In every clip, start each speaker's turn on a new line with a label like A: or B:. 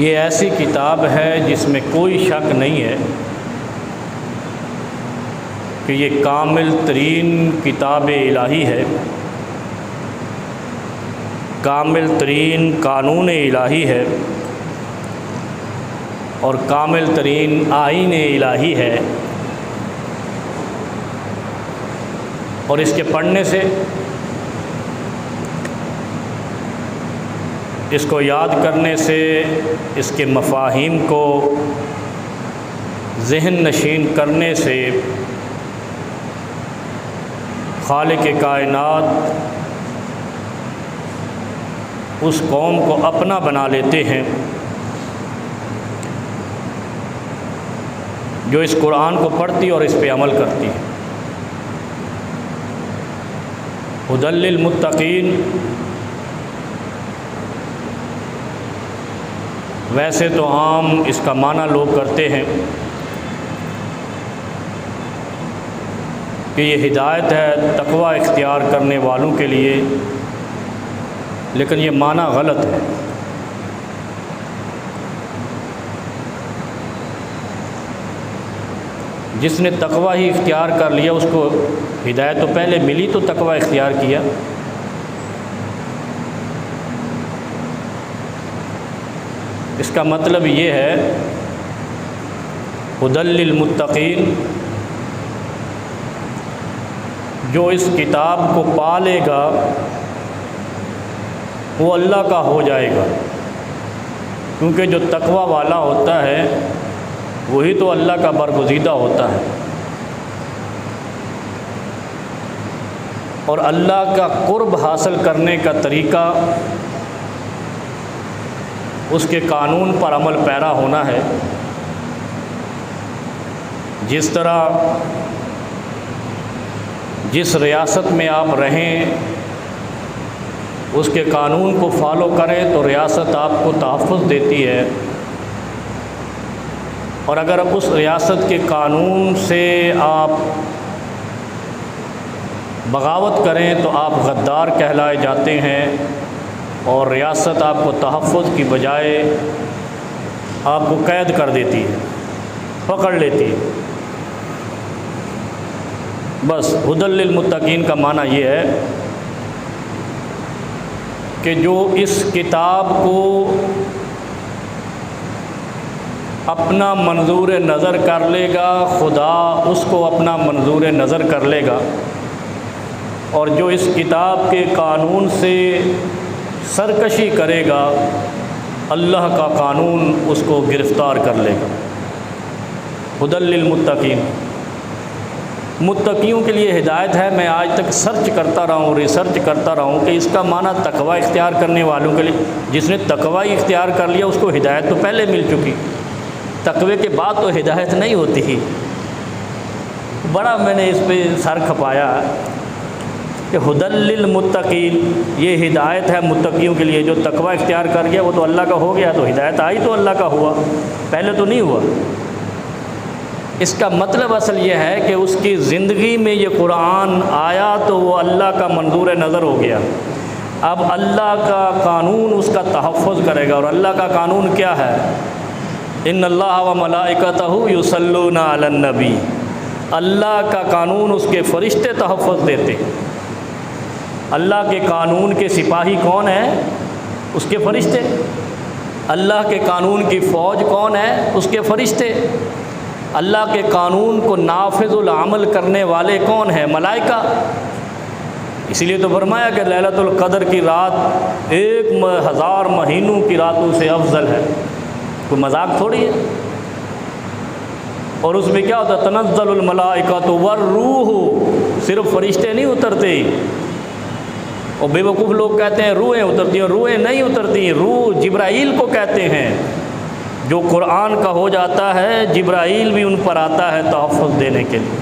A: یہ ایسی کتاب ہے جس میں کوئی شک نہیں ہے کہ یہ کامل ترین کتاب الہی ہے، کامل ترین قانون الہی ہے اور کامل ترین آئین الہی ہے، اور اس کے پڑھنے سے، اس کو یاد کرنے سے، اس کے مفاہیم کو ذہن نشین کرنے سے خالق کائنات اس قوم کو اپنا بنا لیتے ہیں جو اس قرآن کو پڑھتی اور اس پہ عمل کرتی ہے۔ ھدی للمتقین، ویسے تو عام اس کا معنی لوگ کرتے ہیں کہ یہ ہدایت ہے تقوی اختیار کرنے والوں کے لیے، لیکن یہ معنی غلط ہے۔ جس نے تقوی ہی اختیار کر لیا، اس کو ہدایت تو پہلے ملی تو تقوی اختیار کیا۔ اس کا مطلب یہ ہے ھدی للمتقین، جو اس کتاب کو پالے گا وہ اللہ کا ہو جائے گا، کیونکہ جو تقوی والا ہوتا ہے وہی تو اللہ کا برگزیدہ ہوتا ہے، اور اللہ کا قرب حاصل کرنے کا طریقہ اس کے قانون پر عمل پیرا ہونا ہے۔ جس طرح جس ریاست میں آپ رہیں اس کے قانون کو فالو کریں تو ریاست آپ کو تحفظ دیتی ہے، اور اگر اس ریاست کے قانون سے آپ بغاوت کریں تو آپ غدار کہلائے جاتے ہیں، اور ریاست آپ کو تحفظ کی بجائے آپ کو قید کر دیتی ہے، پکڑ لیتی ہے۔ بس ھدی للمتقین کا معنی یہ ہے کہ جو اس کتاب کو اپنا منظور نظر کر لے گا، خدا اس کو اپنا منظور نظر کر لے گا، اور جو اس کتاب کے قانون سے سرکشی کرے گا، اللہ کا قانون اس کو گرفتار کر لے گا۔ ھدی للمتقین، متقیوں کے لیے ہدایت ہے۔ میں آج تک سرچ کرتا رہا ہوں، ریسرچ کرتا رہا ہوں کہ اس کا معنی تقوی اختیار کرنے والوں کے لیے، جس نے تقوی اختیار کر لیا اس کو ہدایت تو پہلے مل چکی، تقوی کے بعد تو ہدایت نہیں ہوتی ہی۔ بڑا میں نے اس پہ سر کھپایا کہ ھدی للمتقین، یہ ہدایت ہے متقیوں کے لیے، جو تقوی اختیار کر گیا وہ تو اللہ کا ہو گیا، تو ہدایت آئی تو اللہ کا ہوا، پہلے تو نہیں ہوا۔ اس کا مطلب اصل یہ ہے کہ اس کی زندگی میں یہ قرآن آیا تو وہ اللہ کا منظور نظر ہو گیا، اب اللہ کا قانون اس کا تحفظ کرے گا، اور اللہ کا قانون کیا ہے؟ ان اللہ و ملائکتہ یصلون علی النبی، اللہ کا قانون اس کے فرشتے تحفظ دیتے۔ اللہ کے قانون کے سپاہی کون ہیں؟ اس کے فرشتے۔ اللہ کے قانون کی فوج کون ہے؟ اس کے فرشتے۔ اللہ کے قانون کو نافذ العمل کرنے والے کون ہیں؟ ملائکہ۔ اسی لیے تو فرمایا کہ لیلۃ القدر کی رات 1000 مہینوں کی راتوں سے افضل ہے، کوئی مذاق تھوڑی ہے۔ اور اس میں کیا ہوتا ہے؟ تنزل الملائکۃ والروح، صرف فرشتے نہیں اترتے، اور بے وقوف لوگ کہتے ہیں روحیں اترتی ہیں، روحیں نہیں اترتی، روح جبرائیل کو کہتے ہیں۔ جو قرآن کا ہو جاتا ہے جبرائیل بھی ان پر آتا ہے تحفظ دینے کے لیے،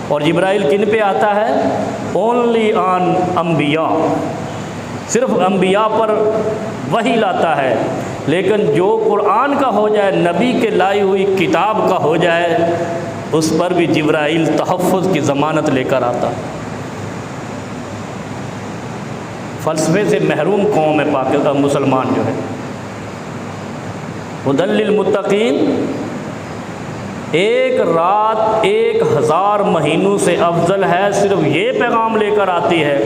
A: اور جبرائیل کن پہ آتا ہے؟ اونلی آن انبیاء، صرف انبیاء پر وحی لاتا ہے، لیکن جو قرآن کا ہو جائے، نبی کے لائی ہوئی کتاب کا ہو جائے، اس پر بھی جبرائیل تحفظ کی ضمانت لے کر آتا۔ فلسفے سے محروم قوم ہے مسلمان جو ہے، ہدی للمتقین ایک رات 1000 مہینوں سے افضل ہے، صرف یہ پیغام لے کر آتی ہے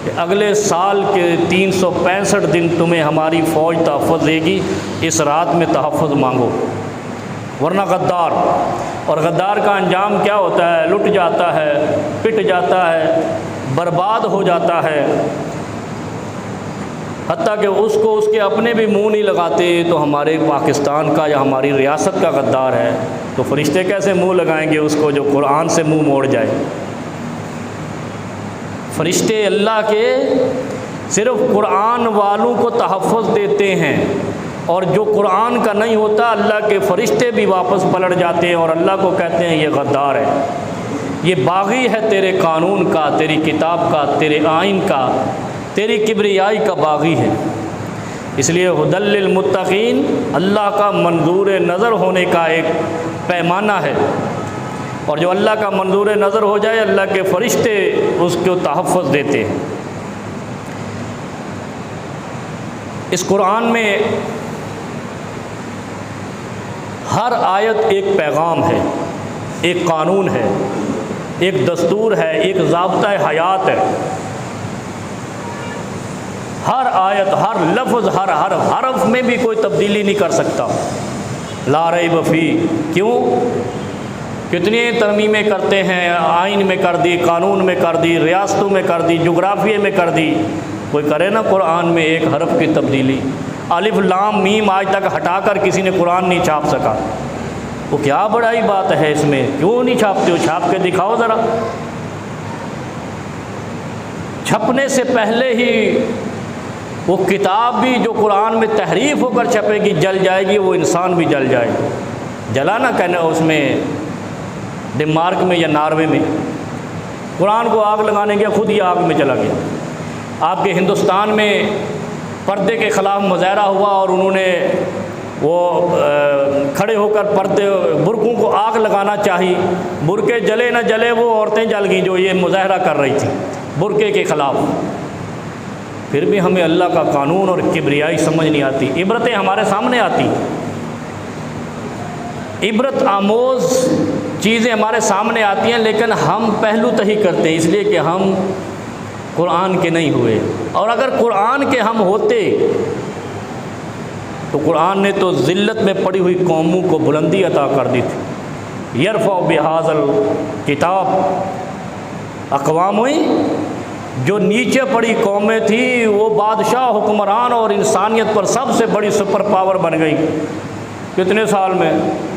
A: کہ اگلے سال کے 365 دن تمہیں ہماری فوج تحفظ دے گی، اس رات میں تحفظ مانگو، ورنہ غدار، اور غدار کا انجام کیا ہوتا ہے؟ لٹ جاتا ہے، پٹ جاتا ہے، برباد ہو جاتا ہے، حتیٰ کہ اس کو اس کے اپنے بھی منہ نہیں لگاتے تو ہمارے پاکستان کا یا ہماری ریاست کا غدار ہے، تو فرشتے کیسے منہ لگائیں گے اس کو جو قرآن سے منہ موڑ جائے؟ فرشتے اللہ کے صرف قرآن والوں کو تحفظ دیتے ہیں، اور جو قرآن کا نہیں ہوتا اللہ کے فرشتے بھی واپس پلٹ جاتے ہیں اور اللہ کو کہتے ہیں یہ غدار ہے، یہ باغی ہے تیرے قانون کا، تیری کتاب کا، تیرے آئین کا، تیری کبریائی کا باغی ہے۔ اس لیے ہدی للمتقین اللہ کا منظور نظر ہونے کا ایک پیمانہ ہے، اور جو اللہ کا منظور نظر ہو جائے اللہ کے فرشتے اس کو تحفظ دیتے ہیں۔ اس قرآن میں ہر آیت ایک پیغام ہے، ایک قانون ہے، ایک دستور ہے، ایک ضابطہ حیات ہے۔ ہر آیت، ہر لفظ، ہر حرف میں بھی کوئی تبدیلی نہیں کر سکتا۔ لا ریب فی، کیوں؟ کتنی ترمیمیں کرتے ہیں، آئین میں کر دی، قانون میں کر دی، ریاستوں میں کر دی، جغرافیے میں کر دی، کوئی کرے نا قرآن میں ایک حرف کی تبدیلی؟ الف لام میم آج تک ہٹا کر کسی نے قرآن نہیں چھاپ سکا، وہ کیا بڑائی بات ہے اس میں؟ کیوں نہیں چھاپتے ہو؟ چھاپ کے دکھاؤ ذرا۔ چھپنے سے پہلے ہی وہ کتاب بھی جو قرآن میں تحریف ہو کر چھپے گی جل جائے گی، وہ انسان بھی جل جائے گا۔ جلا نہ کہنا اس میں ڈنمارک میں یا ناروے میں، قرآن کو آگ لگانے گیا، خود ہی آگ میں چلا گیا۔ آپ کے ہندوستان میں پردے کے خلاف مظاہرہ ہوا اور انہوں نے وہ کھڑے ہو کر پردے برقعوں کو آگ لگانا چاہی، برقعے جلے نہ جلے وہ عورتیں جل گئیں جو یہ مظاہرہ کر رہی تھیں برقعے کے خلاف۔ پھر بھی ہمیں اللہ کا قانون اور کبریائی سمجھ نہیں آتی، عبرتیں ہمارے سامنے آتی، عبرت آموز چیزیں ہمارے سامنے آتی ہیں، لیکن ہم پہلو تہی کرتے ہیں، اس لیے کہ ہم قرآن کے نہیں ہوئے۔ اور اگر قرآن کے ہم ہوتے تو قرآن نے تو ذلت میں پڑی ہوئی قوموں کو بلندی عطا کر دی تھی۔ یرفع بہذا الکتاب اقوام ہوئی، جو نیچے پڑی قومیں تھیں وہ بادشاہ، حکمران اور انسانیت پر سب سے بڑی سپر پاور بن گئی۔ کتنے سال میں؟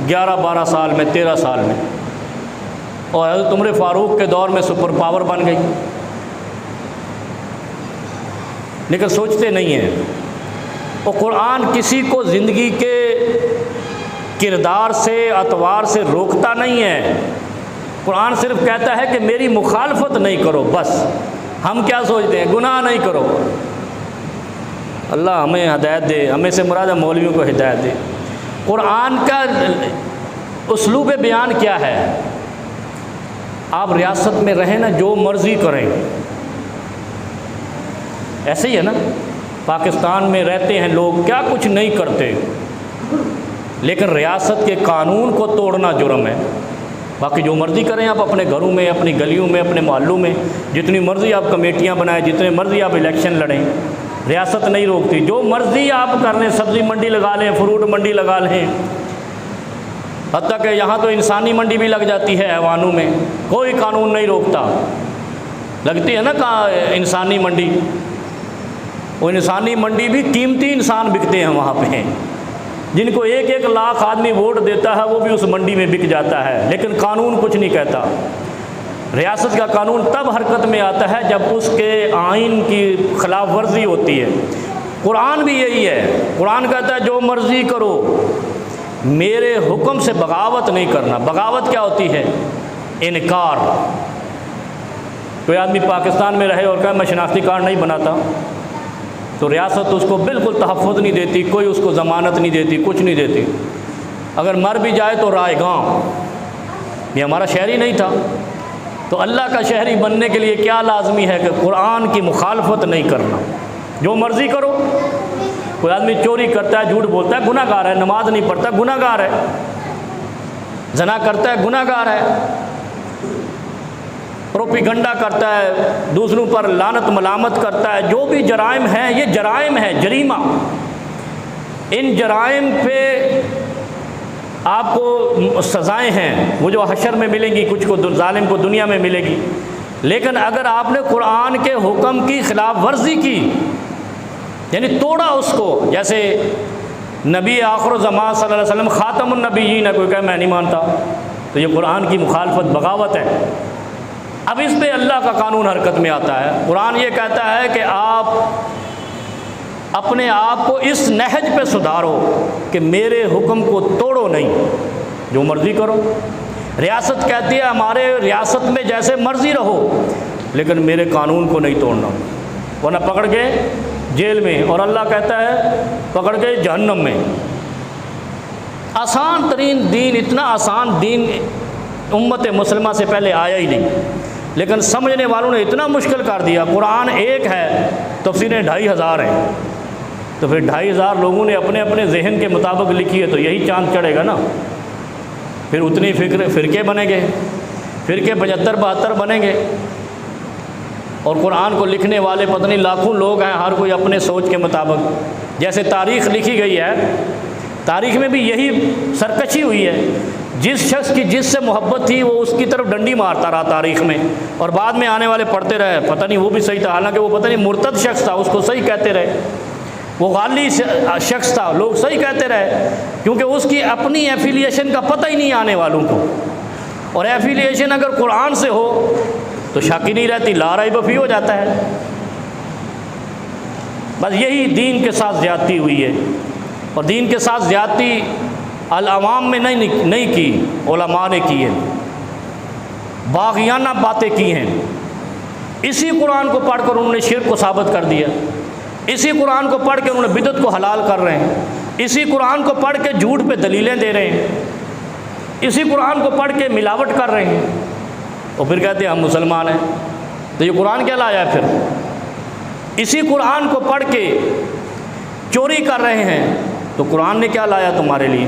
A: 11-12 سال میں، 13 سال میں، اور حضرت عمر فاروق کے دور میں سپر پاور بن گئی، لیکن سوچتے نہیں ہیں۔ اور قرآن کسی کو زندگی کے کردار سے، اطوار سے روکتا نہیں ہے۔ قرآن صرف کہتا ہے کہ میری مخالفت نہیں کرو، بس۔ ہم کیا سوچتے ہیں؟ گناہ نہیں کرو۔ اللہ ہمیں ہدایت دے، ہمیں سے مراد مولویوں کو ہدایت دے۔ قرآن کا اسلوب بیان کیا ہے؟ آپ ریاست میں رہیں نا، جو مرضی کریں، ایسے ہی ہے نا۔ پاکستان میں رہتے ہیں لوگ، کیا کچھ نہیں کرتے، لیکن ریاست کے قانون کو توڑنا جرم ہے۔ باقی جو مرضی کریں آپ اپنے گھروں میں، اپنی گلیوں میں، اپنے محلوں میں، جتنی مرضی آپ کمیٹیاں بنائیں، جتنے مرضی آپ الیکشن لڑیں، ریاست نہیں روکتی۔ جو مرضی آپ کر لیں، سبزی منڈی لگا لیں، فروٹ منڈی لگا لیں، حتیٰ کہ یہاں تو انسانی منڈی بھی لگ جاتی ہے حیوانوں میں، کوئی قانون نہیں روکتا۔ لگتی ہے نا کہاں انسانی منڈی، وہ انسانی منڈی بھی قیمتی انسان بکتے ہیں وہاں پہ، جن کو 1-1 لاکھ آدمی ووٹ دیتا ہے وہ بھی اس منڈی میں بک جاتا ہے، لیکن قانون کچھ نہیں کہتا۔ ریاست کا قانون تب حرکت میں آتا ہے جب اس کے آئین کی خلاف ورزی ہوتی ہے۔ قرآن بھی یہی ہے، قرآن کہتا ہے جو مرضی کرو، میرے حکم سے بغاوت نہیں کرنا۔ بغاوت کیا ہوتی ہے؟ انکار۔ کوئی آدمی پاکستان میں رہے اور کہے میں شناختی کارڈ نہیں بناتا، تو ریاست اس کو بالکل تحفظ نہیں دیتی، کوئی اس کو ضمانت نہیں دیتی، کچھ نہیں دیتی۔ اگر مر بھی جائے تو رائے گاں، یہ ہمارا شہری نہیں تھا۔ تو اللہ کا شہری بننے کے لیے کیا لازمی ہے کہ قرآن کی مخالفت نہیں کرنا، جو مرضی کرو۔ کوئی آدمی چوری کرتا ہے، جھوٹ بولتا ہے، گناہ گار ہے، نماز نہیں پڑھتا، گناہ گار ہے، زنا کرتا ہے، گناہ گار ہے، پروپیگنڈا کرتا ہے، دوسروں پر لعنت ملامت کرتا ہے، جو بھی جرائم ہیں یہ جرائم ہے، جریمہ۔ ان جرائم پہ آپ کو سزائیں ہیں، وہ جو حشر میں ملیں گی، کچھ کو ظالم کو دنیا میں ملے گی۔ لیکن اگر آپ نے قرآن کے حکم کی خلاف ورزی کی، یعنی توڑا اس کو، جیسے نبی آخر الزمان صلی اللہ علیہ وسلم خاتم النبیین ہے، کوئی کہے میں نہیں مانتا، تو یہ قرآن کی مخالفت بغاوت ہے۔ اب اس پہ اللہ کا قانون حرکت میں آتا ہے۔ قرآن یہ کہتا ہے کہ آپ اپنے آپ کو اس نہج پہ سدھارو کہ میرے حکم کو توڑو نہیں، جو مرضی کرو۔ ریاست کہتی ہے ہمارے ریاست میں جیسے مرضی رہو، لیکن میرے قانون کو نہیں توڑنا، ورنہ پکڑ کے جیل میں، اور اللہ کہتا ہے پکڑ کے جہنم میں۔ آسان ترین دین، اتنا آسان دین امت مسلمہ سے پہلے آیا ہی نہیں، لیکن سمجھنے والوں نے اتنا مشکل کر دیا۔ قرآن ایک ہے، تفسیریں 2500 ہیں، تو پھر 2500 لوگوں نے اپنے اپنے ذہن کے مطابق لکھی ہے، تو یہی چاند چڑھے گا نا۔ پھر اتنی فرقے بنیں گے، فرقے 75-72 بنیں گے، اور قرآن کو لکھنے والے پتہ نہیں لاکھوں لوگ ہیں، ہر کوئی اپنے سوچ کے مطابق۔ جیسے تاریخ لکھی گئی ہے، تاریخ میں بھی یہی سرکشی ہوئی ہے، جس شخص کی جس سے محبت تھی وہ اس کی طرف ڈنڈی مارتا رہا تاریخ میں، اور بعد میں آنے والے پڑھتے رہے پتہ نہیں وہ بھی صحیح تھا، حالانکہ وہ پتہ نہیں مرتد شخص تھا، اس کو صحیح کہتے رہے، وہ غالی شخص تھا، لوگ صحیح کہتے رہے، کیونکہ اس کی اپنی ایفیلیشن کا پتہ ہی نہیں آنے والوں کو۔ اور ایفیلیشن اگر قرآن سے ہو تو شک ہی نہیں رہتی، لا رہی بفی ہو جاتا ہے۔ بس یہی دین کے ساتھ زیادتی ہوئی ہے، اور دین کے ساتھ زیادتی العوام میں نہیں کی، علماء نے کی ہے، باغیانہ باتیں کی ہیں۔ اسی قرآن کو پڑھ کر انہوں نے شرک کو ثابت کر دیا، اسی قرآن کو پڑھ کے انہوں نے بدعت کو حلال کر رہے ہیں، اسی قرآن کو پڑھ کے جھوٹ پہ دلیلیں دے رہے ہیں، اسی قرآن کو پڑھ کے ملاوٹ کر رہے ہیں، اور پھر کہتے ہیں ہم مسلمان ہیں۔ تو یہ قرآن کیا لایا ہے پھر؟ اسی قرآن کو پڑھ کے چوری کر رہے ہیں، تو قرآن نے کیا لایا تمہارے لیے؟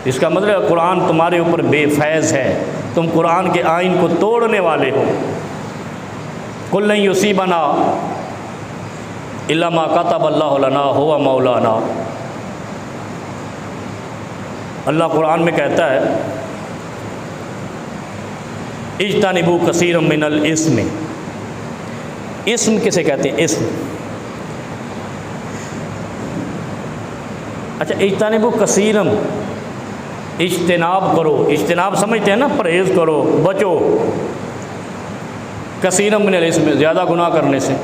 A: اس کا مطلب قرآن تمہارے اوپر بے فیض ہے، تم قرآن کے آئین کو توڑنے والے ہو۔ قل لن یصیبنا الا ما کتب اللہ لنا هو مولانا۔ اللہ قرآن میں کہتا ہے اجتنبوا کثیرا من الاسم۔ اسم کسے کہتے ہیں؟ اسم۔ اچھا، اجتنبوا کثیرا، اجتناب کرو، اجتناب سمجھتے ہیں نا، پرہیز کرو، بچو، کثیرا من الاسم، زیادہ گناہ کرنے سے۔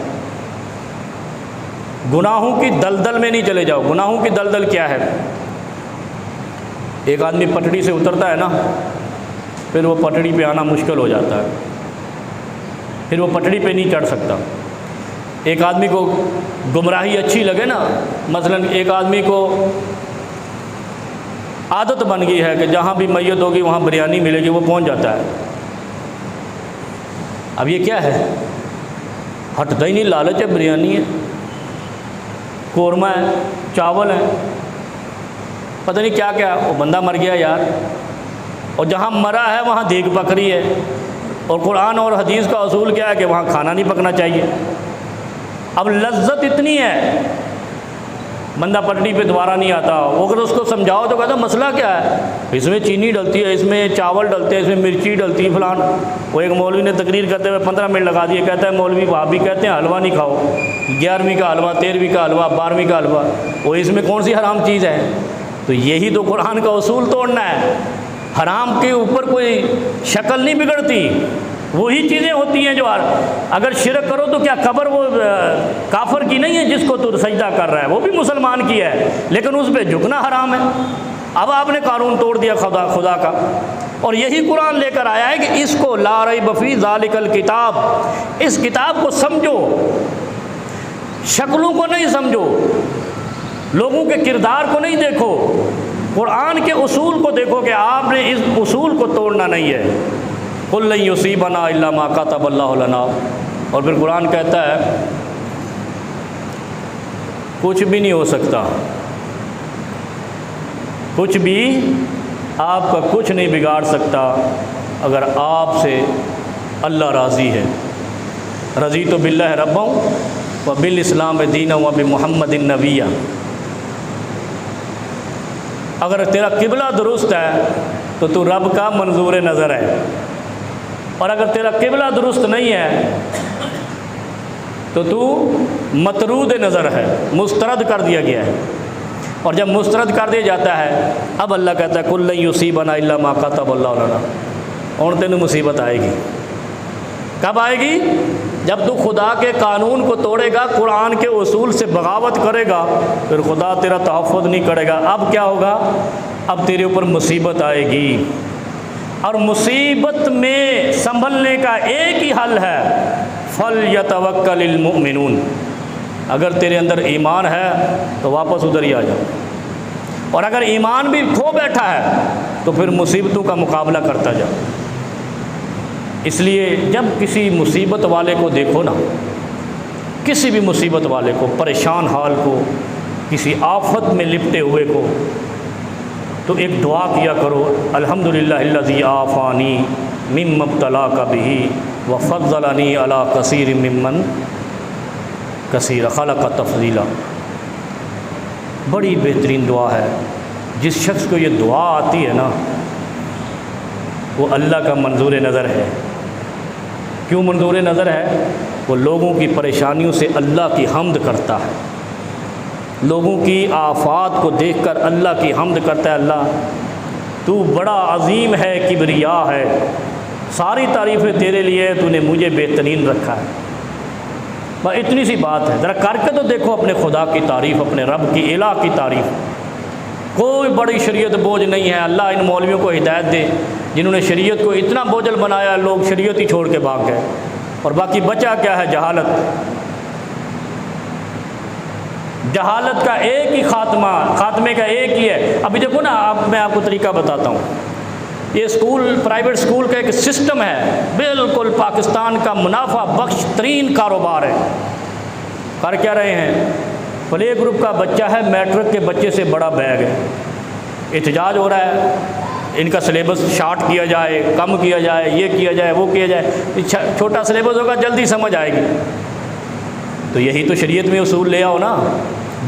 A: گناہوں کی دلدل میں نہیں چلے جاؤ۔ گناہوں کی دلدل کیا ہے؟ ایک آدمی پٹڑی سے اترتا ہے نا، پھر وہ پٹڑی پہ آنا مشکل ہو جاتا ہے، پھر وہ پٹڑی پہ نہیں چڑھ سکتا۔ ایک آدمی کو گمراہی اچھی لگے نا، مثلا ایک آدمی کو عادت بن گئی ہے کہ جہاں بھی میت ہوگی وہاں بریانی ملے گی، وہ پہنچ جاتا ہے۔ اب یہ کیا ہے؟ ہٹتا ہی نہیں، لالچ ہے، بریانی ہے، قورمہ ہے، چاول ہے، پتہ نہیں کیا کیا، وہ بندہ مر گیا یار، اور جہاں مرا ہے وہاں دیگ پک رہی ہے، اور قرآن اور حدیث کا اصول کیا ہے کہ وہاں کھانا نہیں پکنا چاہیے۔ اب لذت اتنی ہے، بندہ پٹڑی پہ دوبارہ نہیں آتا۔ وہ اگر اس کو سمجھاؤ تو کہتا مسئلہ کیا ہے؟ اس میں چینی ڈلتی ہے، اس میں چاول ڈلتے ہیں، اس میں مرچی ڈلتی ہے، فلان۔ وہ ایک مولوی نے تقریر کرتے ہوئے 15 منٹ لگا دیے، کہتا ہے مولوی بھابی کہتے ہیں حلوہ نہیں کھاؤ، 11ویں کا حلوہ، 13ویں کا حلوہ، 12ویں کا حلوہ، وہ اس میں کون سی حرام چیز ہے؟ تو یہی تو قرآن کا اصول توڑنا ہے۔ حرام کے اوپر کوئی شکل نہیں بگڑتی، وہی چیزیں ہوتی ہیں جو اگر شرک کرو تو کیا قبر وہ کافر کی نہیں ہے جس کو تو سجدہ کر رہا ہے، وہ بھی مسلمان کی ہے، لیکن اس پہ جھکنا حرام ہے۔ اب آپ نے قانون توڑ دیا خدا کا، اور یہی قرآن لے کر آیا ہے کہ اس کو لا ریب فی ذالک الکتاب، اس کتاب کو سمجھو، شکلوں کو نہیں سمجھو، لوگوں کے کردار کو نہیں دیکھو، قرآن کے اصول کو دیکھو کہ آپ نے اس اصول کو توڑنا نہیں ہے۔ قل لن یصیبنا الا ما کتب اللہ لنا۔ اور پھر قرآن کہتا ہے کچھ بھی نہیں ہو سکتا، کچھ بھی آپ کا کچھ نہیں بگاڑ سکتا اگر آپ سے اللہ راضی ہے۔ رضیت باللہ ربا و بالاسلام دینا و بمحمد نبیہ۔ اگر تیرا قبلہ درست ہے تو رب کا منظور نظر ہے، اور اگر تیرا قبلہ درست نہیں ہے تو مطرود نظر ہے، مسترد کر دیا گیا ہے۔ اور جب مسترد کر دیا جاتا ہے، اب اللہ کہتا ہے کل لن یصیبنا الا ما کتب اللہ لنا، اور تینوں مصیبت آئے گی۔ کب آئے گی؟ جب تو خدا کے قانون کو توڑے گا، قرآن کے اصول سے بغاوت کرے گا، پھر خدا تیرا تحفظ نہیں کرے گا۔ اب کیا ہوگا؟ اب تیرے اوپر مصیبت آئے گی، اور مصیبت میں سنبھلنے کا ایک ہی حل ہے، فَلْيَتَوَكَّلِ الْمُؤْمِنُونَ۔ اگر تیرے اندر ایمان ہے تو واپس ادھر ہی آ جاؤ، اور اگر ایمان بھی کھو بیٹھا ہے تو پھر مصیبتوں کا مقابلہ کرتا جاؤ۔ اس لیے جب کسی مصیبت والے کو دیکھو نا، کسی بھی مصیبت والے کو، پریشان حال کو، کسی آفت میں لپٹے ہوئے کو، تو ایک دعا کیا کرو، الحمدللہ الذی عافانی مما ابتلاک بہ وفضلنی علی کثیر ممن کثیر خلق تفضیلا۔ بڑی بہترین دعا ہے۔ جس شخص کو یہ دعا آتی ہے نا، وہ اللہ کا منظور نظر ہے۔ کیوں منظور نظر ہے؟ وہ لوگوں کی پریشانیوں سے اللہ کی حمد کرتا ہے، لوگوں کی آفات کو دیکھ کر اللہ کی حمد کرتا ہے، اللہ تو بڑا عظیم ہے، کبریا ہے، ساری تعریفیں تیرے لیے، تو نے مجھے بہترین رکھا ہے۔ بس اتنی سی بات ہے، ذرا کر کے تو دیکھو اپنے خدا کی تعریف، اپنے رب کی الہ کی تعریف۔ کوئی بڑی شریعت بوجھ نہیں ہے۔ اللہ ان مولویوں کو ہدایت دے جنہوں نے شریعت کو اتنا بوجھل بنایا، لوگ شریعت ہی چھوڑ کے بھاگ گئے، اور باقی بچا کیا ہے؟ جہالت۔ جہالت کا ایک ہی خاتمے کا ایک ہی ہے۔ ابھی دیکھو نا، میں آپ کو طریقہ بتاتا ہوں۔ یہ اسکول، پرائیویٹ اسکول کا ایک سسٹم ہے، بالکل پاکستان کا منافع بخش ترین کاروبار ہے۔ کر کیا رہے ہیں؟ پلے گروپ کا بچہ ہے، میٹرک کے بچے سے بڑا بیگ ہے۔ احتجاج ہو رہا ہے، ان کا سلیبس شارٹ کیا جائے، کم کیا جائے، یہ کیا جائے، وہ کیا جائے۔ چھوٹا سلیبس ہوگا، جلدی سمجھ آئے گی۔ تو یہی تو شریعت میں اصول لے آؤ نا،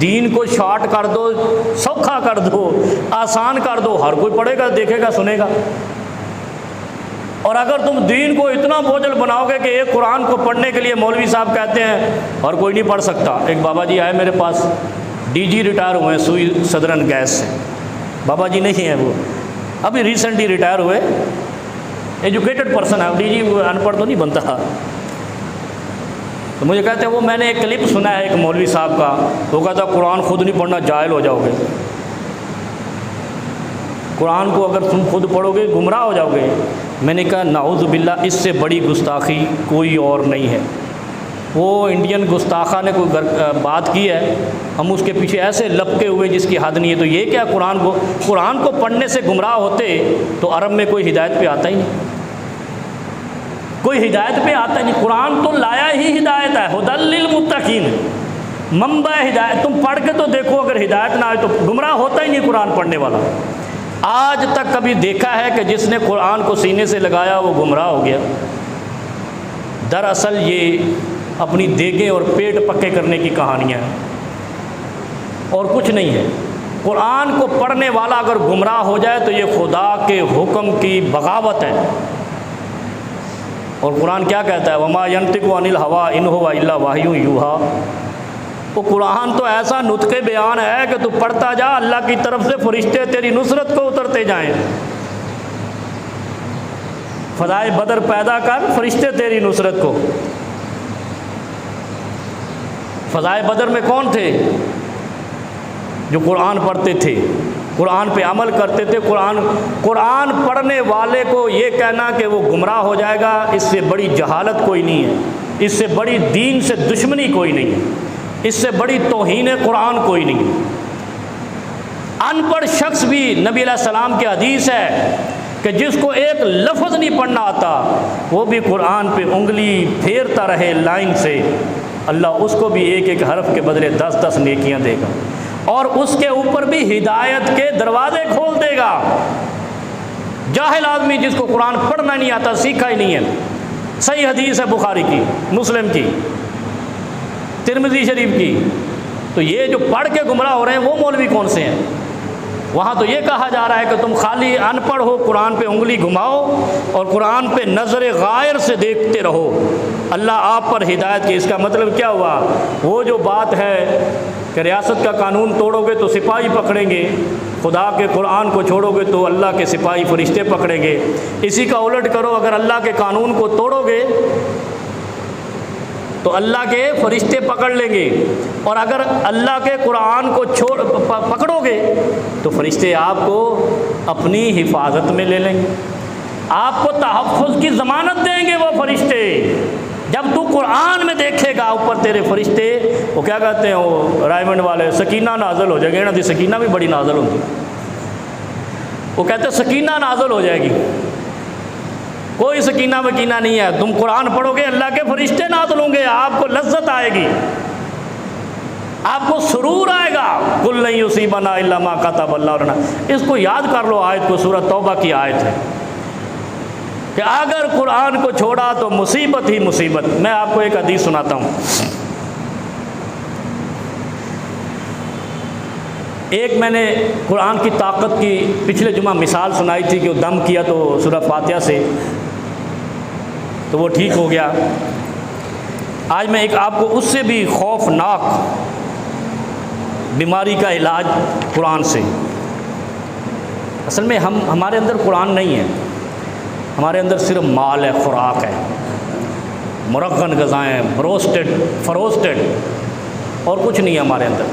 A: دین کو شارٹ کر دو، سوکھا کر دو، آسان کر دو، ہر کوئی پڑھے گا، دیکھے گا، سنے گا۔ اور اگر تم دین کو اتنا بوجھل بناؤ گے کہ ایک قرآن کو پڑھنے کے لیے مولوی صاحب کہتے ہیں اور کوئی نہیں پڑھ سکتا۔ ایک بابا جی آئے میرے پاس، ڈی جی ریٹائر ہوئے ہیں سوئی سدرن گیس سے۔ بابا جی نہیں ہیں، وہ ابھی ریسنٹلی ریٹائر ہوئے، ایجوکیٹڈ پرسن ہے، ڈی جی ان پڑھ تو نہیں بنتا۔ تو مجھے کہتے ہیں وہ میں نے ایک کلپ سنا ہے ایک مولوی صاحب کا، وہ کہتا قرآن خود نہیں پڑھنا، جاہل ہو جاؤ گے۔ قرآن کو اگر تم خود پڑھو گے گمراہ ہو جاؤ گے۔ میں نے کہا نعوذ باللہ، اس سے بڑی گستاخی کوئی اور نہیں ہے۔ وہ انڈین گستاخہ نے کوئی بات کی ہے، ہم اس کے پیچھے ایسے لپکے ہوئے جس کی حد نہیں ہے۔ تو یہ کیا قرآن کو پڑھنے سے گمراہ ہوتے تو عرب میں کوئی ہدایت پہ آتا ہی نہیں، کوئی ہدایت پہ آتا ہی نہیں۔ قرآن تو لایا ہی ہدایت ہے، ھدی للمتقین، منبع ہدایت۔ تم پڑھ کے تو دیکھو، اگر ہدایت نہ آئے تو گمراہ ہوتا ہی نہیں قرآن پڑھنے والا۔ آج تک کبھی دیکھا ہے کہ جس نے قرآن کو سینے سے لگایا وہ گمراہ ہو گیا؟ دراصل یہ اپنی دیگیں اور پیٹ پکے کرنے کی کہانیاں ہیں، اور کچھ نہیں ہے۔ قرآن کو پڑھنے والا اگر گمراہ ہو جائے تو یہ خدا کے حکم کی بغاوت ہے۔ اور قرآن کیا کہتا ہے؟ وما ینطق عن الہویٰ ان ھو الا وحی یوحیٰ۔ وہ قرآن تو ایسا نطق بیان ہے کہ تو پڑھتا جا، اللہ کی طرف سے فرشتے تیری نصرت کو اترتے جائیں۔ فضائے بدر پیدا کر، فرشتے تیری نصرت کو۔ فضائے بدر میں کون تھے؟ جو قرآن پڑھتے تھے، قرآن پہ عمل کرتے تھے۔ قرآن پڑھنے والے کو یہ کہنا کہ وہ گمراہ ہو جائے گا، اس سے بڑی جہالت کوئی نہیں ہے، اس سے بڑی دین سے دشمنی کوئی نہیں ہے، اس سے بڑی توہین قرآن کوئی نہیں ہے۔ ان پڑھ شخص بھی، نبی علیہ السلام کی حدیث ہے کہ جس کو ایک لفظ نہیں پڑھنا آتا وہ بھی قرآن پہ انگلی پھیرتا رہے لائن سے، اللہ اس کو بھی ایک ایک حرف کے بدلے 10 نیکیاں دے گا، اور اس کے اوپر بھی ہدایت کے دروازے کھول دے گا۔ جاہل آدمی جس کو قرآن پڑھنا نہیں آتا، سیکھا ہی نہیں ہے، صحیح حدیث ہے بخاری کی، مسلم کی، ترمذی شریف کی، تو یہ جو پڑھ کے گمراہ ہو رہے ہیں وہ مولوی کون سے ہیں؟ وہاں تو یہ کہا جا رہا ہے کہ تم خالی ان پڑھ ہو، قرآن پہ انگلی گھماؤ اور قرآن پہ نظر غائر سے دیکھتے رہو، اللہ آپ پر ہدایت کی۔ اس کا مطلب کیا ہوا؟ وہ جو بات ہے کہ ریاست کا قانون توڑو گے تو سپاہی پکڑیں گے، خدا کے قرآن کو چھوڑو گے تو اللہ کے سپاہی فرشتے پکڑیں گے، اسی کا الٹ کرو، اگر اللہ کے قانون کو توڑو گے تو اللہ کے فرشتے پکڑ لیں گے، اور اگر اللہ کے قرآن کو پکڑو گے تو فرشتے آپ کو اپنی حفاظت میں لے لیں گے، آپ کو تحفظ کی ضمانت دیں گے وہ فرشتے۔ جب تو قرآن میں دیکھے گا اوپر تیرے فرشتے، وہ کیا کہتے ہیں وہ رائمنڈ والے، سکینہ نازل ہو جائے گی نا، دی سکینہ بھی بڑی نازل ہوتی، وہ کہتے ہیں سکینہ نازل ہو جائے گی۔ کوئی سکینہ وکینہ نہیں ہے، تم قرآن پڑھو گے اللہ کے فرشتے نازل ہوں گے، آپ کو لذت آئے گی، آپ کو سرور آئے گا۔ قُل لَن يُصِيبَنَا إِلَّا مَا كَتَبَ اللَّهُ لَنَا، اس کو یاد کر لو، آیت کو، سورۃ توبہ کی آیت ہے کہ اگر قرآن کو چھوڑا تو مصیبت ہی مصیبت۔ میں آپ کو ایک حدیث سناتا ہوں۔ ایک میں نے قرآن کی طاقت کی پچھلے جمعہ مثال سنائی تھی کہ وہ دم کیا تو سورہ فاتحہ سے تو وہ ٹھیک ہو گیا۔ آج میں ایک آپ کو اس سے بھی خوفناک بیماری کا علاج قرآن سے۔ اصل میں ہمارے اندر قرآن نہیں ہے، ہمارے اندر صرف مال ہے، خوراک ہے، مرغن غذائیں، فروسٹڈ، اور کچھ نہیں ہے ہمارے اندر۔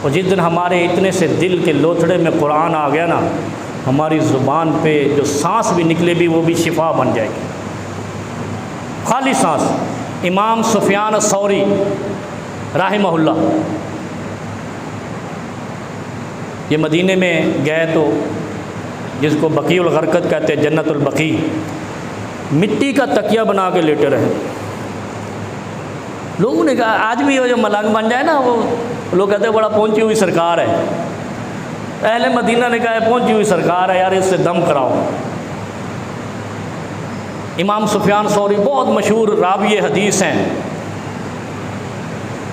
A: اور جس دن ہمارے اتنے سے دل کے لوتھڑے میں قرآن آ گیا نا، ہماری زبان پہ جو سانس بھی نکلے بھی وہ بھی شفا بن جائے گی، خالی سانس۔ امام سفیان الثوری رحمہ اللہ، یہ مدینے میں گئے تو جس کو بقیع الغرقد کہتے ہیں، جنت البقیع، مٹی کا تکیہ بنا کے لیٹے رہے۔ لوگوں نے کہا آج بھی وہ جو ملنگ بن جائے نا، وہ لوگ کہتے ہیں بڑا پہنچی ہوئی سرکار ہے، اہل مدینہ نے کہا پہنچی ہوئی سرکار ہے یار، اس سے دم کراؤ۔ امام سفیان ثوری بہت مشہور راوی حدیث ہیں،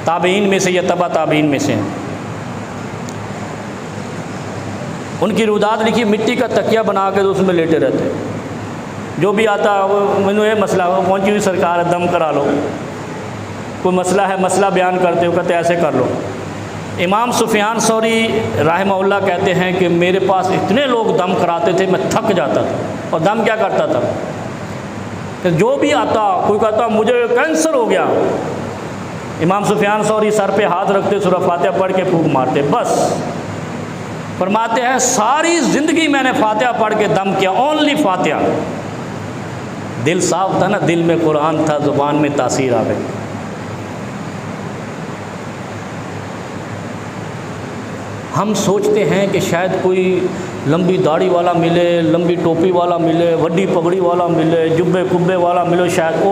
A: تابعین میں سے یا تبع تابعین میں سے ہیں۔ ان کی روداد لکھی، مٹی کا تکیہ بنا کے اس میں لیٹے رہتے، جو بھی آتا وہ مجھے یہ مسئلہ، وہ پہنچی ہوئی سرکار ہے دم کرا لو، کوئی مسئلہ ہے مسئلہ بیان کرتے ہو، کہتے ایسے کر لو۔ امام سفیان ثوری رحمہ اللہ کہتے ہیں کہ میرے پاس اتنے لوگ دم کراتے تھے، میں تھک جاتا تھا۔ اور دم کیا کرتا تھا کہ جو بھی آتا، کوئی کہتا مجھے کینسر ہو گیا، امام سفیان ثوری سر پہ ہاتھ رکھتے، سورہ فاتحہ پڑھ کے پھونک مارتے، بس۔ فرماتے ہیں ساری زندگی میں نے فاتحہ پڑھ کے دم کیا، اونلی فاتحہ۔ دل صاف تھا نا، دل میں قرآن تھا، زبان میں تاثیر آ گئی۔ ہم سوچتے ہیں کہ شاید کوئی لمبی داڑھی والا ملے، لمبی ٹوپی والا ملے، وڈی پگڑی والا ملے، جبے کبے والا ملے، شاید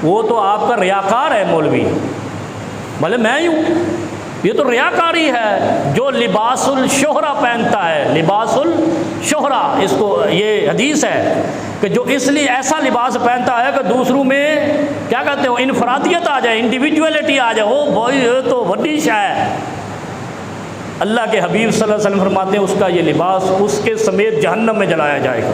A: وہ تو آپ کا ریاکار ہے مولوی، بھلے میں ہی ہوں، یہ تو ریاکاری ہے جو لباس الشہرہ پہنتا ہے، لباس الشہرہ، اس کو یہ حدیث ہے کہ جو اس لیے ایسا لباس پہنتا ہے کہ دوسروں میں کیا کہتے ہیں انفرادیت آ جائے، انڈیویجویلٹی آ جائے، وہ بھائی یہ تو وڈی شے ہے۔ اللہ کے حبیب صلی اللہ علیہ وسلم فرماتے ہیں اس کا یہ لباس اس کے سمیت جہنم میں جلایا جائے گا۔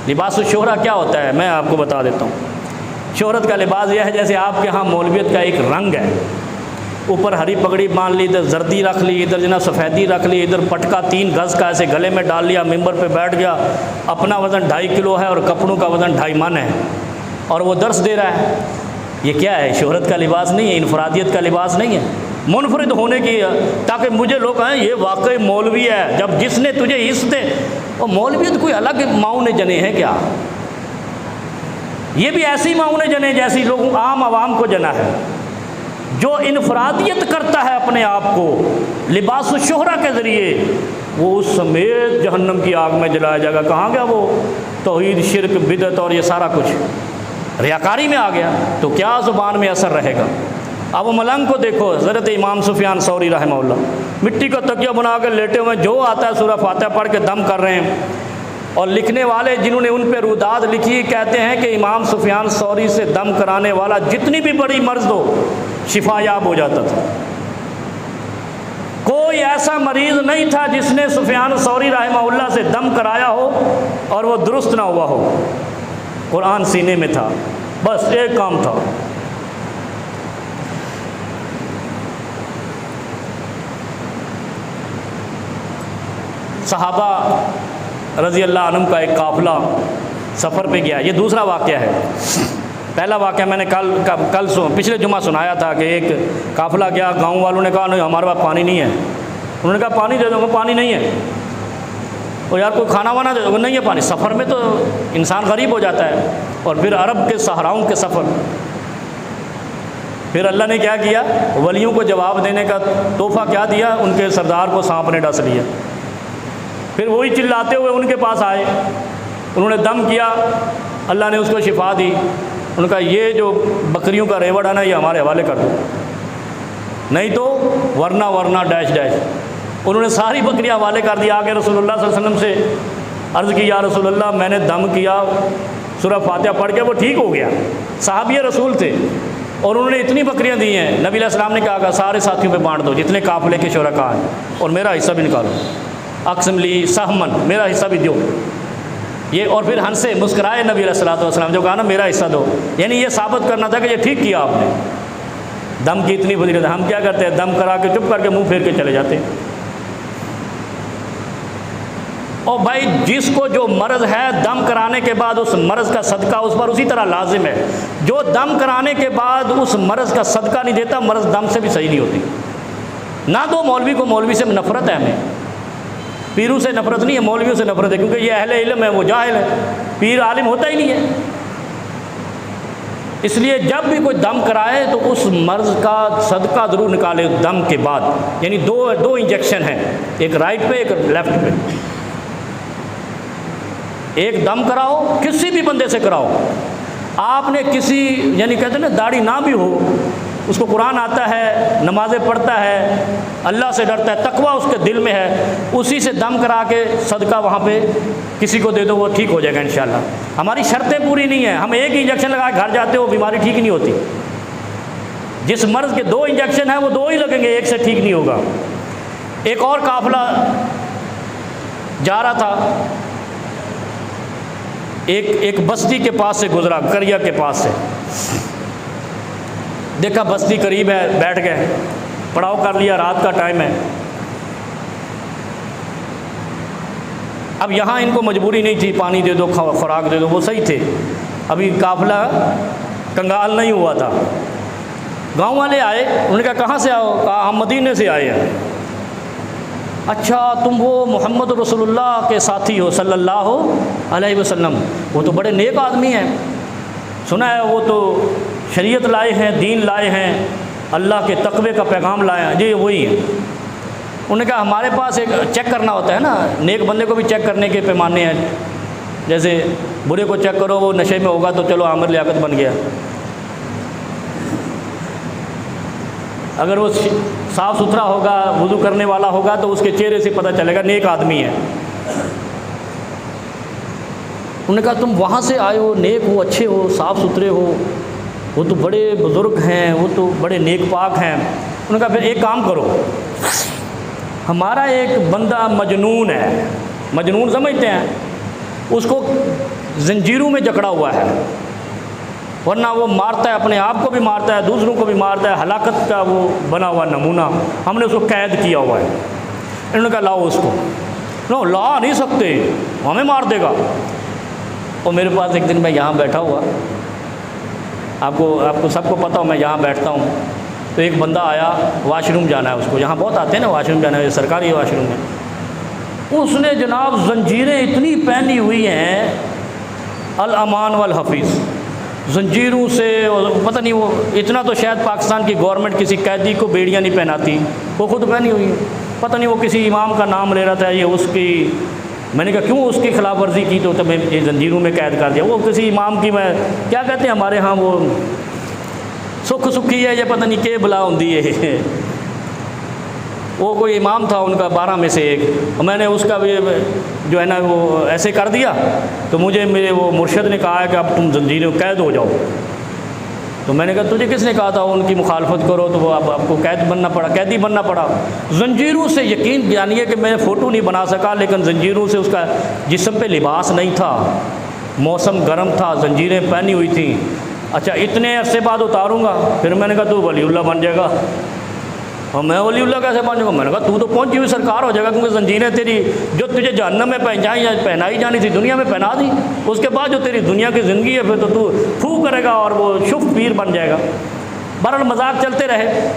A: لباس الشہرہ کیا ہوتا ہے میں آپ کو بتا دیتا ہوں۔ شہرت کا لباس یہ ہے جیسے آپ کے ہاں مولویت کا ایک رنگ ہے، اوپر ہری پگڑی باندھ لی، ادھر زردی رکھ لی، ادھر جناب سفیدی رکھ لی، ادھر پٹکا 3 گز کا ایسے گلے میں ڈال لیا، ممبر پہ بیٹھ گیا، اپنا وزن 2.5 کلو ہے اور کپڑوں کا وزن 2.5 من ہے، اور وہ درس دے رہا ہے۔ یہ کیا ہے؟ شہرت کا لباس نہیں ہے، انفرادیت کا لباس نہیں ہے، منفرد ہونے کی، تاکہ مجھے لوگ کہیں یہ واقعی مولوی ہے۔ جب جس نے تجھے اس دے، وہ مولویت کوئی الگ ماؤں نے جنے ہیں کیا؟ یہ بھی ایسی ماؤں نے جنے جیسی لوگوں عام عوام کو جنا ہے۔ جو انفرادیت کرتا ہے اپنے آپ کو لباس الشہرہ کے ذریعے، وہ اس سمیت جہنم کی آگ میں جلایا جائے گا۔ کہاں گیا وہ توحید، شرک، بدعت اور یہ سارا کچھ؟ ریاکاری میں آ گیا تو کیا زبان میں اثر رہے گا؟ اب وہ ملنگ کو دیکھو، حضرت امام سفیان ثوری رحمہ اللہ مٹی کا تکیہ بنا کے لیٹے ہوئے، جو آتا ہے سورہ فاتحہ پڑھ کے دم کر رہے ہیں، اور لکھنے والے جنہوں نے ان پہ روداد لکھی کہتے ہیں کہ امام سفیان ثوری سے دم کرانے والا جتنی بھی بڑی مرض ہو شفا یاب ہو جاتا تھا۔ کوئی ایسا مریض نہیں تھا جس نے سفیان ثوری رحمہ اللہ سے دم کرایا ہو اور وہ درست نہ ہوا ہو۔ قرآن سینے میں تھا، بس ایک کام تھا۔ صحابہ رضی اللہ عنہم کا ایک قافلہ سفر پہ گیا۔ یہ دوسرا واقعہ ہے۔ پہلا واقعہ میں نے پچھلے جمعہ سنایا تھا کہ ایک قافلہ گیا، گاؤں والوں نے کہا نہیں ہمارے پاس پانی نہیں ہے، انہوں نے کہا پانی دے دو، پانی نہیں ہے، اور یار کوئی کھانا وانا دے دو، نہیں ہے پانی۔ سفر میں تو انسان غریب ہو جاتا ہے، اور پھر عرب کے صحراؤں کے سفر۔ پھر اللہ نے کیا کیا، ولیوں کو جواب دینے کا تحفہ کیا دیا، ان کے سردار کو سانپ نے ڈس لیا۔ پھر وہی چلاتے ہوئے ان کے پاس آئے، انہوں نے دم کیا، اللہ نے اس کو شفا دی۔ انہوں نے کہا یہ جو بکریوں کا ریوڑ ہے نا یہ ہمارے حوالے کر دو، نہیں تو ورنہ ڈیش ڈیش۔ انہوں نے ساری بکریاں حوالے کر دی۔ آگے رسول اللہ صلی اللہ علیہ وسلم سے عرض کی یا رسول اللہ میں نے دم کیا، سورہ فاتحہ پڑھ کے وہ ٹھیک ہو گیا۔ صحابی رسول تھے اور انہوں نے اتنی بکریاں دی ہیں، نبی علیہ السلام نے کہا کہ سارے ساتھیوں پہ بانٹ دو جتنے قافلے کے شرکاء ہیں، اور میرا حصہ بھی نکالو، اقسم لی سہمن، میرا حصہ بھی دو۔ یہ اور پھر ہنسے مسکرائے نبی علیہ السلام جو کہا نا میرا حصہ دو، یعنی یہ ثابت کرنا تھا کہ یہ ٹھیک کیا آپ نے۔ دم کی اتنی فضیلت، ہم کیا کرتے ہیں دم کرا کے چپ کر کے منہ پھیر کے چلے جاتے ہیں۔ اور بھائی جس کو جو مرض ہے دم کرانے کے بعد اس مرض کا صدقہ اس پر اسی طرح لازم ہے۔ جو دم کرانے کے بعد اس مرض کا صدقہ نہیں دیتا، مرض دم سے بھی صحیح نہیں ہوتی۔ نہ دو مولوی کو، مولوی سے نفرت ہے ہمیں، پیروں سے نفرت نہیں ہے، مولویوں سے نفرت ہے، کیونکہ یہ اہل علم ہے وہ جاہل ہے، پیر عالم ہوتا ہی نہیں ہے۔ اس لیے جب بھی کوئی دم کرائے تو اس مرض کا صدقہ ضرور نکالے دم کے بعد، یعنی دو انجیکشن ہیں، ایک رائٹ پہ ایک لیفٹ پہ۔ ایک دم کراؤ، کسی بھی بندے سے کراؤ، آپ نے کسی یعنی کہتے ہیں نا داڑھی نہ بھی ہو، اس کو قرآن آتا ہے، نمازیں پڑھتا ہے، اللہ سے ڈرتا ہے، تقویٰ اس کے دل میں ہے، اسی سے دم کرا کے صدقہ وہاں پہ کسی کو دے دو، وہ ٹھیک ہو جائے گا انشاءاللہ۔ ہماری شرطیں پوری نہیں ہیں، ہم ایک ہی انجیکشن لگا کے گھر جاتے ہو، بیماری ٹھیک نہیں ہوتی۔ جس مرض کے 2 انجیکشن ہیں وہ 2 ہی لگیں گے، ایک سے ٹھیک نہیں ہوگا۔ ایک اور قافلہ جا رہا تھا، ایک بستی کے پاس سے گزرا، کریا کے پاس سے، دیکھا بستی قریب ہے، بیٹھ گئے، پڑاؤ کر لیا، رات کا ٹائم ہے۔ اب یہاں ان کو مجبوری نہیں تھی پانی دے دو، خوراک دے دو، وہ صحیح تھے، ابھی قافلہ کنگال نہیں ہوا تھا۔ گاؤں والے آئے، انہوں نے کہا کہاں سے آؤ؟ کہا ہم مدینے سے آئے ہیں۔ اچھا تم وہ محمد رسول اللہ کے ساتھی ہو صلی اللہ علیہ وسلم، وہ تو بڑے نیک آدمی ہیں، سنا ہے وہ تو شریعت لائے ہیں، دین لائے ہیں، اللہ کے تقوی کا پیغام لائے ہیں۔ جی وہی ہیں۔ انہوں نے کہا ہمارے پاس ایک چیک کرنا ہوتا ہے نا، نیک بندے کو بھی چیک کرنے کے پیمانے ہیں، جیسے برے کو چیک کرو وہ نشے میں ہوگا تو چلو عامر لیاقت بن گیا، اگر وہ صاف ستھرا ہوگا، وضو کرنے والا ہوگا تو اس کے چہرے سے پتہ چلے گا نیک آدمی ہے۔ انہوں نے کہا تم وہاں سے آئے ہو، نیک ہو، اچھے ہو، صاف ستھرے ہو، وہ تو بڑے بزرگ ہیں، وہ تو بڑے نیک پاک ہیں۔ انہوں نے کہا پھر ایک کام کرو، ہمارا ایک بندہ مجنون ہے، مجنون سمجھتے ہیں اس کو، زنجیروں میں جکڑا ہوا ہے، ورنہ وہ مارتا ہے، اپنے آپ کو بھی مارتا ہے، دوسروں کو بھی مارتا ہے، ہلاکت کا وہ بنا ہوا نمونہ، ہم نے اس کو قید کیا ہوا ہے۔ انہوں نے کہا لاؤ اس کو۔ نو لا نہیں سکتے، ہمیں مار دے گا۔ اور میرے پاس ایک دن میں یہاں بیٹھا ہوا، آپ کو سب کو پتہ ہو میں یہاں بیٹھتا ہوں، تو ایک بندہ آیا، واش روم جانا ہے اس کو، یہاں بہت آتے ہیں نا واش روم جانا ہے، سرکاری واش روم ہے۔ اس نے جناب زنجیریں اتنی پہنی ہوئی ہیں، الامان والحفیظ، زنجیروں سے، پتہ نہیں وہ اتنا تو شاید پاکستان کی گورنمنٹ کسی قیدی کو بیڑیاں نہیں پہناتی، وہ خود پہنی ہوئی ہے، پتہ نہیں وہ کسی امام کا نام لے رہا تھا، یہ اس کی میں نے کہا کیوں اس کی خلاف ورزی کی تو تمہیں یہ زنجیروں میں قید کر دیا؟ وہ کسی امام کی، میں کیا کہتے ہیں ہمارے ہاں وہ سکھ سکھی ہے یا پتہ نہیں کہ بلا ہوندی ہے، وہ کوئی امام تھا ان کا 12 میں سے ایک، میں نے اس کا بھی جو ہے نا وہ ایسے کر دیا تو مجھے میرے وہ مرشد نے کہا ہے کہ اب تم زنجیروں قید ہو جاؤ۔ تو میں نے کہا تجھے کس نے کہا تھا ان کی مخالفت کرو؟ تو وہ اب آپ کو قیدی بننا پڑا۔ زنجیروں سے یقین جانیے کہ میں فوٹو نہیں بنا سکا، لیکن زنجیروں سے اس کا جسم پہ لباس نہیں تھا، موسم گرم تھا، زنجیریں پہنی ہوئی تھیں۔ اچھا اتنے عرصے بعد اتاروں گا؟ پھر میں نے کہا تو ولی اللہ بن جائے گا۔ اور میں ولی اللہ کیسے بن جاؤں گا؟ میں نے کہا تو پہنچی ہوئی سرکار ہو جائے گا، کیونکہ زنجیریں تیری جو تجھے جہنم میں پہنائی جانی تھی دنیا میں پہنا دی، اس کے بعد جو تیری دنیا کی زندگی ہے پھر تو پھو کرے گا اور وہ شف پیر بن جائے گا۔ بہرحال مذاق چلتے رہے۔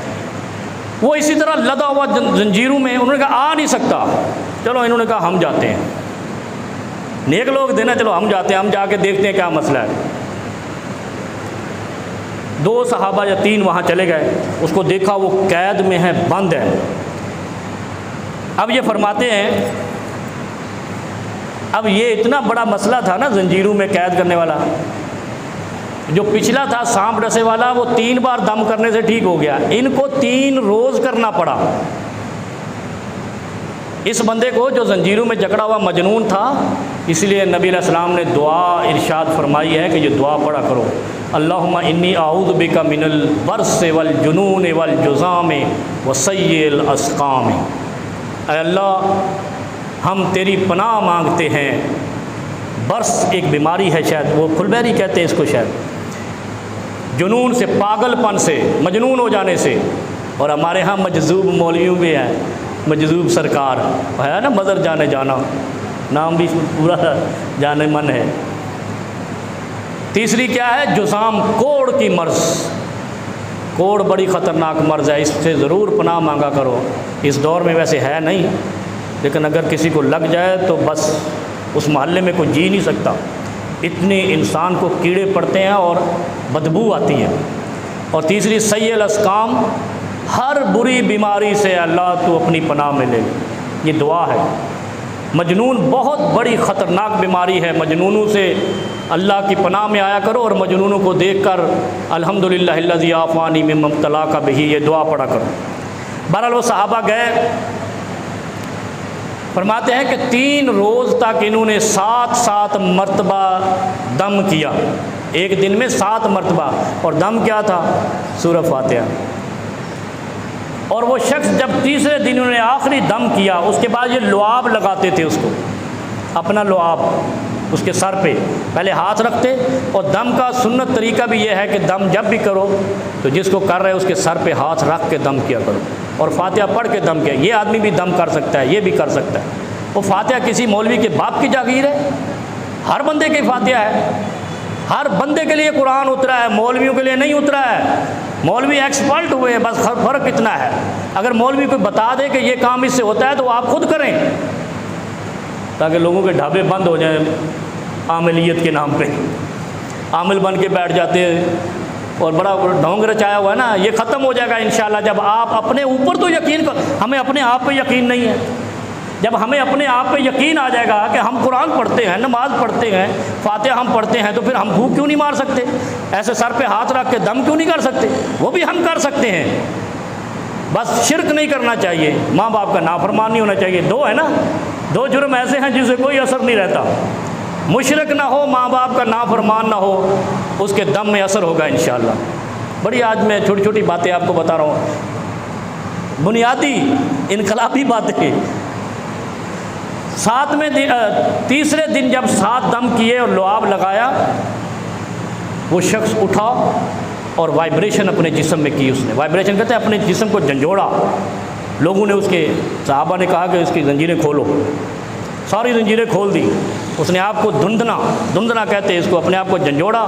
A: وہ اسی طرح لدا ہوا زنجیروں میں، انہوں نے کہا آ نہیں سکتا، چلو انہوں نے کہا ہم جاتے ہیں، نیک لوگ دینا، چلو ہم جاتے ہیں، ہم جا کے دیکھتے ہیں کیا مسئلہ ہے۔ 2 صحابہ یا 3 وہاں چلے گئے، اس کو دیکھا وہ قید میں ہے، بند ہے۔ اب یہ فرماتے ہیں اب یہ اتنا بڑا مسئلہ تھا نا زنجیروں میں قید کرنے والا، جو پچھلا تھا سانپ ڈسے والا وہ 3 بار دم کرنے سے ٹھیک ہو گیا، ان کو 3 روز کرنا پڑا۔ اس بندے کو جو زنجیروں میں جکڑا ہوا مجنون تھا، اس لیے نبی علیہ السلام نے دعا ارشاد فرمائی ہے کہ یہ دعا پڑھا کرو، اللہم انی اعوذ بک من البرص والجنون والجذام وسیء الاسقام۔ اے اللہ ہم تیری پناہ مانگتے ہیں۔ برص ایک بیماری ہے، شاید وہ کھلبیری کہتے ہیں اس کو، شاید جنون سے، پاگل پن سے، مجنون ہو جانے سے، اور ہمارے ہاں مجذوب مولویوں بھی ہیں، مجذوب سرکار ہے نا، مدر جانے جانا نام بھی پورا جانے من ہے۔ تیسری کیا ہے؟ جذام، کوڑ کی مرض۔ کوڑ بڑی خطرناک مرض ہے، اس سے ضرور پناہ مانگا کرو۔ اس دور میں ویسے ہے نہیں، لیکن اگر کسی کو لگ جائے تو بس اس محلے میں کوئی جی نہیں سکتا، اتنے انسان کو کیڑے پڑتے ہیں اور بدبو آتی ہے۔ اور تیسری سیء الاسقام، ہر بری بیماری سے اللہ تو اپنی پناہ میں لے، یہ دعا ہے۔ مجنون بہت بڑی خطرناک بیماری ہے، مجنونوں سے اللہ کی پناہ میں آیا کرو، اور مجنونوں کو دیکھ کر الحمدللہ الذی عافانی مما ابتلاک بہ، یہ دعا پڑھا کرو۔ بہرحال وہ صحابہ گئے، فرماتے ہیں کہ 3 روز تک انہوں نے 7 مرتبہ دم کیا، ایک دن میں 7 مرتبہ، اور دم کیا تھا؟ سورہ فاتحہ۔ اور وہ شخص جب تیسرے دن انہوں نے آخری دم کیا، اس کے بعد یہ لعاب لگاتے تھے اس کو، اپنا لعاب اس کے سر پہ پہلے ہاتھ رکھتے، اور دم کا سنت طریقہ بھی یہ ہے کہ دم جب بھی کرو تو جس کو کر رہے اس کے سر پہ ہاتھ رکھ کے دم کیا کرو، اور فاتحہ پڑھ کے دم کیا۔ یہ آدمی بھی دم کر سکتا ہے، یہ بھی کر سکتا ہے۔ وہ فاتحہ کسی مولوی کے باپ کی جاگیر ہے؟ ہر بندے کی فاتحہ ہے، ہر بندے کے لیے قرآن اترا ہے، مولویوں کے لیے نہیں اترا ہے۔ مولوی ایکسپرٹ ہوئے ہیں، بس فرق اتنا ہے۔ اگر مولوی کوئی بتا دے کہ یہ کام اس سے ہوتا ہے تو آپ خود کریں، تاکہ لوگوں کے ڈھابے بند ہو جائیں عاملیت کے نام پہ، عامل بن کے بیٹھ جاتے ہیں اور بڑا ڈھونگ رچایا ہوا ہے نا، یہ ختم ہو جائے گا انشاءاللہ جب آپ اپنے اوپر تو یقین کر، ہمیں اپنے آپ پہ یقین نہیں ہے۔ جب ہمیں اپنے آپ پہ یقین آ جائے گا کہ ہم قرآن پڑھتے ہیں، نماز پڑھتے ہیں، فاتحہ ہم پڑھتے ہیں، تو پھر ہم بھوک کیوں نہیں مار سکتے؟ ایسے سر پہ ہاتھ رکھ کے دم کیوں نہیں کر سکتے؟ وہ بھی ہم کر سکتے ہیں، بس شرک نہیں کرنا چاہیے، ماں باپ کا نافرمان نہیں ہونا چاہیے۔ 2 ہے نا، 2 جرم ایسے ہیں جن سے کوئی اثر نہیں رہتا، مشرک نہ ہو، ماں باپ کا نافرمان نہ ہو، اس کے دم میں اثر ہوگا انشاءاللہ۔ بڑی آج میں چھوٹی چھوٹی باتیں آپ کو بتا رہا ہوں، بنیادی انقلابی باتیں۔ تیسرے دن جب 7 دم کیے اور لعاب لگایا، وہ شخص اٹھا اور وائبریشن اپنے جسم میں کی، اس نے وائبریشن کہتے ہیں اپنے جسم کو جھنجھوڑا۔ لوگوں نے اس کے صحابہ نے کہا کہ اس کی زنجیریں کھولو، ساری زنجیریں کھول دی۔ اس نے آپ کو دھندنا کہتے ہیں اس کو، اپنے آپ کو جھنجھوڑا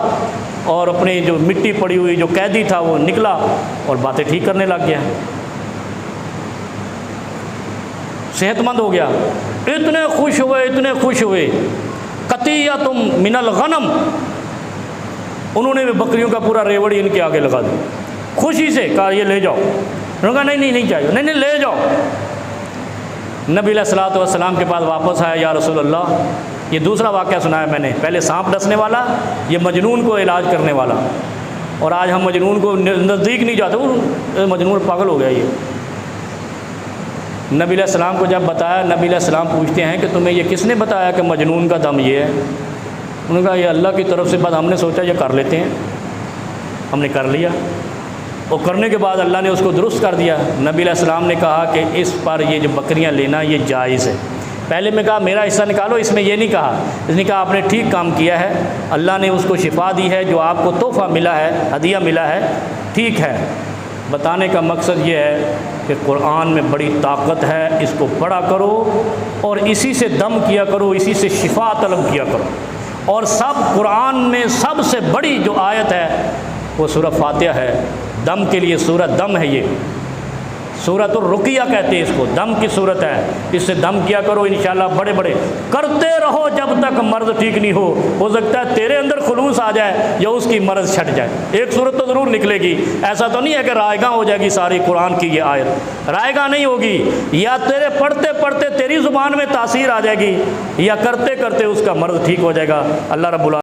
A: اور اپنے جو مٹی پڑی ہوئی جو قیدی تھا وہ نکلا اور باتیں ٹھیک کرنے لگ گیا، صحت مند ہو گیا۔ اتنے خوش ہوئے قطیعۃ من الغنم، انہوں نے بکریوں کا پورا ریوڑی ان کے آگے لگا دی، خوشی سے کہا یہ لے جاؤ۔ انہوں نے کہا نہیں چاہیے، نہیں لے جاؤ۔ نبی علیہ الصلوۃ والسلام کے پاس واپس آیا، یا رسول اللہ، یہ دوسرا واقعہ سنایا میں نے، پہلے سانپ ڈسنے والا، یہ مجنون کو علاج کرنے والا، اور آج ہم مجنون کو نزدیک نہیں جاتے، وہ مجنون پاگل ہو گیا یہ۔ نبی علیہ السلام کو جب بتایا، نبی علیہ السلام پوچھتے ہیں کہ تمہیں یہ کس نے بتایا کہ مجنون کا دم یہ ہے؟ انہوں نے کہا یہ اللہ کی طرف سے، بات ہم نے سوچا یہ کر لیتے ہیں، ہم نے کر لیا، اور کرنے کے بعد اللہ نے اس کو درست کر دیا۔ نبی علیہ السلام نے کہا کہ اس پر یہ جو بکریاں لینا یہ جائز ہے۔ پہلے میں کہا میرا حصہ نکالو، اس میں یہ نہیں کہا، اس نے کہا آپ نے ٹھیک کام کیا ہے، اللہ نے اس کو شفا دی ہے، جو آپ کو تحفہ ملا ہے، ہدیہ ملا ہے، ٹھیک ہے۔ بتانے کا مقصد یہ ہے کہ قرآن میں بڑی طاقت ہے، اس کو پڑھا کرو اور اسی سے دم کیا کرو، اسی سے شفا طلب کیا کرو۔ اور سب قرآن میں سب سے بڑی جو آیت ہے وہ سورہ فاتحہ ہے، دم کے لیے سورہ دم ہے، یہ سورۃ الرقیہ کہتے ہیں اس کو، دم کی صورت ہے، اس سے دم کیا کرو، انشاءاللہ بڑے بڑے کرتے رہو جب تک مرض ٹھیک نہیں ہو سکتا ہے تیرے اندر خلوص آ جائے یا اس کی مرض چھٹ جائے، ایک صورت تو ضرور نکلے گی۔ ایسا تو نہیں ہے کہ رائے گاں ہو جائے گی ساری قرآن کی یہ آیت، رائے گاں نہیں ہوگی، یا تیرے پڑھتے پڑھتے تیری زبان میں تاثیر آ جائے گی، یا کرتے کرتے اس کا مرض ٹھیک ہو جائے گا۔ اللہ رب العالمین